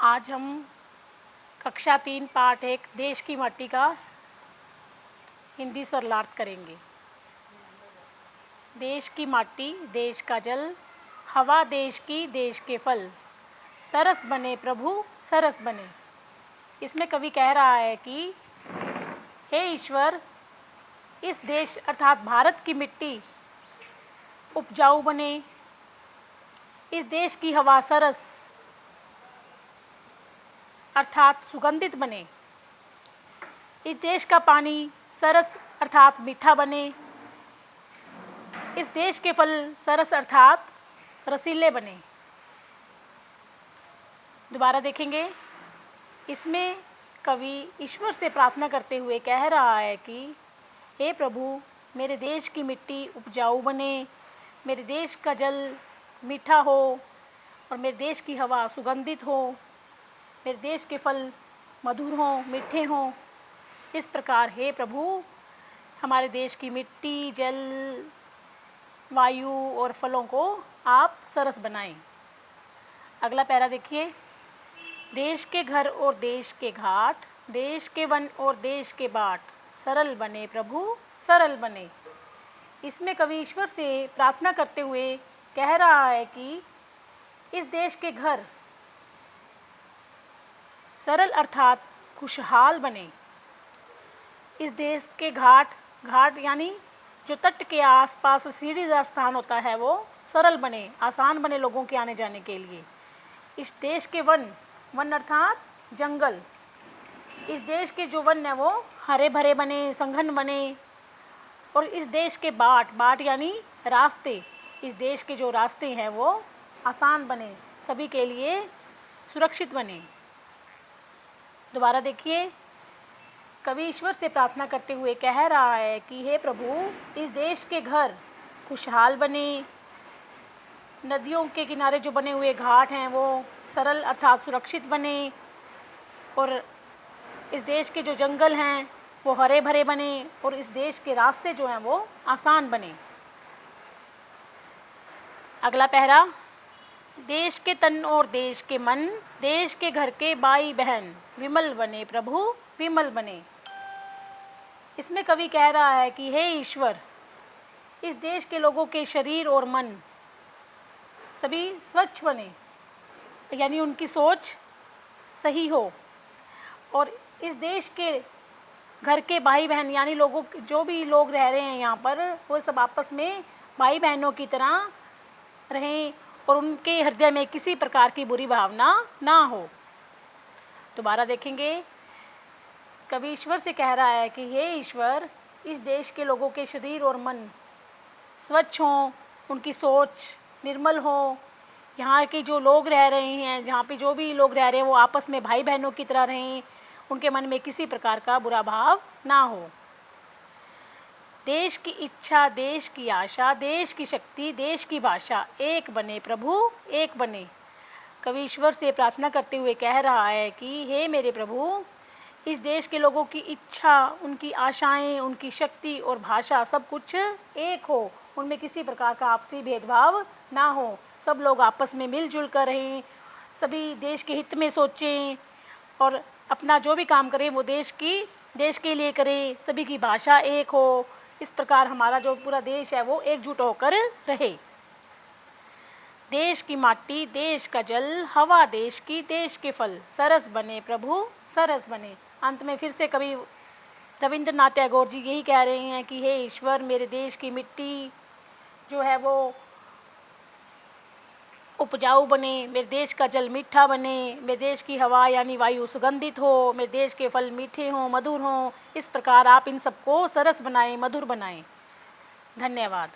आज हम कक्षा 3 पाठ 1 देश की माटी का हिंदी सरलार्थ करेंगे। देश की माटी, देश का जल, हवा देश की, देश के फल, सरस बने प्रभु सरस बने। इसमें कवि कह रहा है कि हे ईश्वर, इस देश अर्थात भारत की मिट्टी उपजाऊ बने, इस देश की हवा सरस अर्थात सुगंधित बने, इस देश का पानी सरस अर्थात मीठा बने, इस देश के फल सरस अर्थात रसीले बने। दोबारा देखेंगे। इसमें कवि ईश्वर से प्रार्थना करते हुए कह रहा है कि हे प्रभु, मेरे देश की मिट्टी उपजाऊ बने, मेरे देश का जल मीठा हो और मेरे देश की हवा सुगंधित हो, मेरे देश के फल मधुर हों, मीठे हों। इस प्रकार हे प्रभु, हमारे देश की मिट्टी, जल, वायु और फलों को आप सरस बनाएं। अगला पैरा देखिए। देश के घर और देश के घाट, देश के वन और देश के बाट, सरल बने प्रभु सरल बने। इसमें कवि ईश्वर से प्रार्थना करते हुए कह रहा है कि इस देश के घर सरल अर्थात खुशहाल बने, इस देश के घाट, घाट यानी जो तट के आसपास सीढ़ीदार स्थान होता है वो सरल बने, आसान बने लोगों के आने जाने के लिए। इस देश के वन, वन अर्थात जंगल, इस देश के जो वन है वो हरे भरे बने, सघन बने। और इस देश के बाट, बाट यानी रास्ते, इस देश के जो रास्ते हैं वो आसान बने, सभी के लिए सुरक्षित बने। दोबारा देखिए। कवि ईश्वर से प्रार्थना करते हुए कह रहा है कि हे प्रभु, इस देश के घर खुशहाल बने, नदियों के किनारे जो बने हुए घाट हैं वो सरल अर्थात सुरक्षित बने, और इस देश के जो जंगल हैं वो हरे भरे बने, और इस देश के रास्ते जो हैं वो आसान बने। अगला पहरा। देश के तन और देश के मन, देश के घर के भाई बहन, विमल बने प्रभु विमल बने। इसमें कवि कह रहा है कि हे ईश्वर, इस देश के लोगों के शरीर और मन सभी स्वच्छ बने, यानी उनकी सोच सही हो, और इस देश के घर के भाई बहन यानी लोगों, जो भी लोग रह रहे हैं यहाँ पर, वो सब आपस में भाई बहनों की तरह रहें और उनके हृदय में किसी प्रकार की बुरी भावना ना हो। दोबारा देखेंगे। कवि ईश्वर से कह रहा है कि हे ईश्वर, इस देश के लोगों के शरीर और मन स्वच्छ हों, उनकी सोच निर्मल हो, यहाँ के जो लोग रह रहे हैं, जहाँ पे जो भी लोग रह रहे हैं वो आपस में भाई बहनों की तरह रहें, उनके मन में किसी प्रकार का बुरा भाव ना हो। देश की इच्छा, देश की आशा, देश की शक्ति, देश की भाषा, एक बने प्रभु एक बने। कवि ईश्वर से प्रार्थना करते हुए कह रहा है कि हे मेरे प्रभु, इस देश के लोगों की इच्छा, उनकी आशाएं, उनकी शक्ति और भाषा सब कुछ एक हो, उनमें किसी प्रकार का आपसी भेदभाव ना हो, सब लोग आपस में मिलजुल कर रहें, सभी देश के हित में सोचें और अपना जो भी काम करें वो देश के लिए करें, सभी की भाषा एक हो। इस प्रकार हमारा जो पूरा देश है वो एकजुट होकर रहे। देश की माटी, देश का जल, हवा देश की, देश के फल, सरस बने प्रभु सरस बने। अंत में फिर से कवि रविंद्रनाथ टैगोर जी यही कह रहे हैं कि हे ईश्वर, मेरे देश की मिट्टी जो है वो उपजाऊ बने, मेरे देश का जल मीठा बने, मेरे देश की हवा यानी वायु सुगंधित हो, मेरे देश के फल मीठे हों, मधुर हों। इस प्रकार आप इन सबको सरस बनाएं, मधुर बनाएं। धन्यवाद।